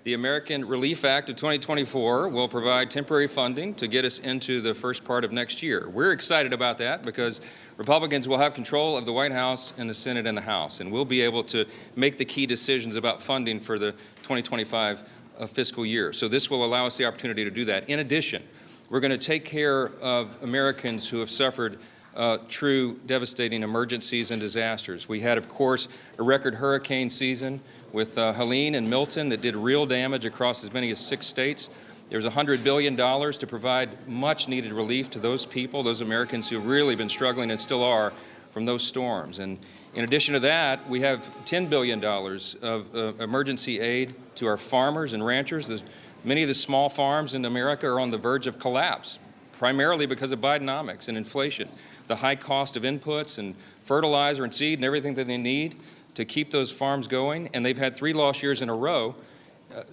The American Relief Act of 2024 will provide temporary funding to get us into the first part of next year. We're excited about that because Republicans will have control of the White House and the Senate and the House, and we'll be able to make the key decisions about funding for the 2025 fiscal year. So this will allow us the opportunity to do that. In addition, we're going to take care of Americans who have suffered true devastating emergencies and disasters. We had, of course, a record hurricane season with Helene and Milton that did real damage across as many as 6 states. There's $100 billion to provide much-needed relief to those people, those Americans who have really been struggling and still are from those storms. And in addition to that, we have $10 billion of emergency aid to our farmers and ranchers. Many of the small farms in America are on the verge of collapse, primarily because of Bidenomics and inflation, the high cost of inputs and fertilizer and seed and everything that they need to keep those farms going. And they've had 3 lost years in a row,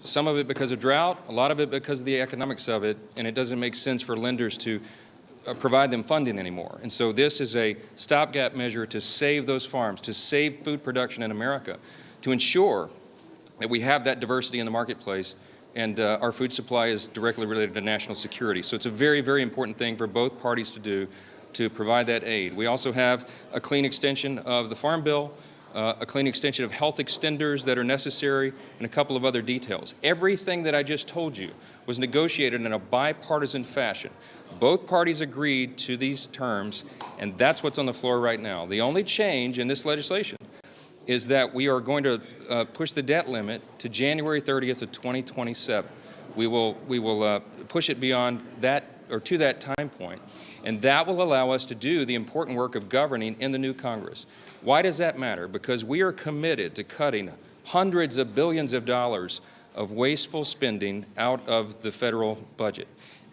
some of it because of drought, a lot of it because of the economics of it, and it doesn't make sense for lenders to provide them funding anymore. And so this is a stopgap measure to save those farms, to save food production in America, to ensure that we have that diversity in the marketplace and our food supply is directly related to national security. So it's a very, very important thing for both parties to do to provide that aid. We also have a clean extension of the Farm Bill, a clean extension of health extenders that are necessary, and a couple of other details. Everything that I just told you was negotiated in a bipartisan fashion. Both parties agreed to these terms, and that's what's on the floor right now. The only change in this legislation is that we are going to push the debt limit to January 30th of 2027. We will push it beyond that, or to that time point, and that will allow us to do the important work of governing in the new Congress. Why does that matter? Because we are committed to cutting hundreds of billions of dollars of wasteful spending out of the federal budget.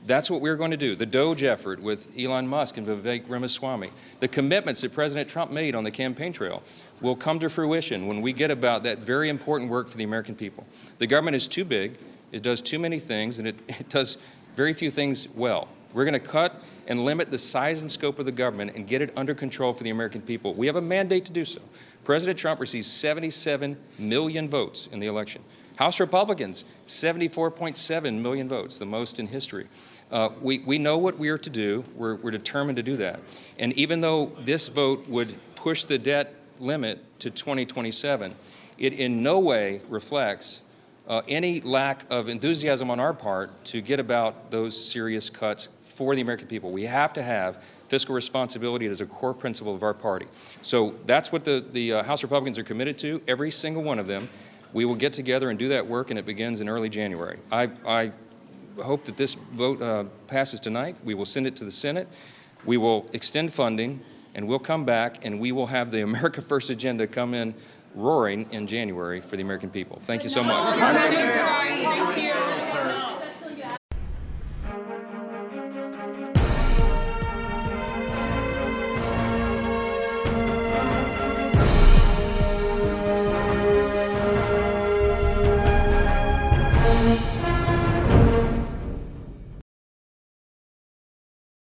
That's what we're going to do. The DOGE effort with Elon Musk and Vivek Ramaswamy, the commitments that President Trump made on the campaign trail will come to fruition when we get about that very important work for the American people. The government is too big, it does too many things, and it does very few things well. We're going to cut and limit the size and scope of the government and get it under control for the American people. We have a mandate to do so. President Trump received 77 million votes in the election. House Republicans, 74.7 million votes, the most in history. We know what we are to do. We're determined to do that. And even though this vote would push the debt limit to 2027, it in no way reflects any lack of enthusiasm on our part to get about those serious cuts for the American people. We have to have fiscal responsibility as a core principle of our party. So that's what the House Republicans are committed to, every single one of them. We will get together and do that work, and it begins in early January. I hope that this vote passes tonight. We will send it to the Senate. We will extend funding, and we'll come back, and we will have the America First agenda come in roaring in January for the American people. Thank you so much. Thank you.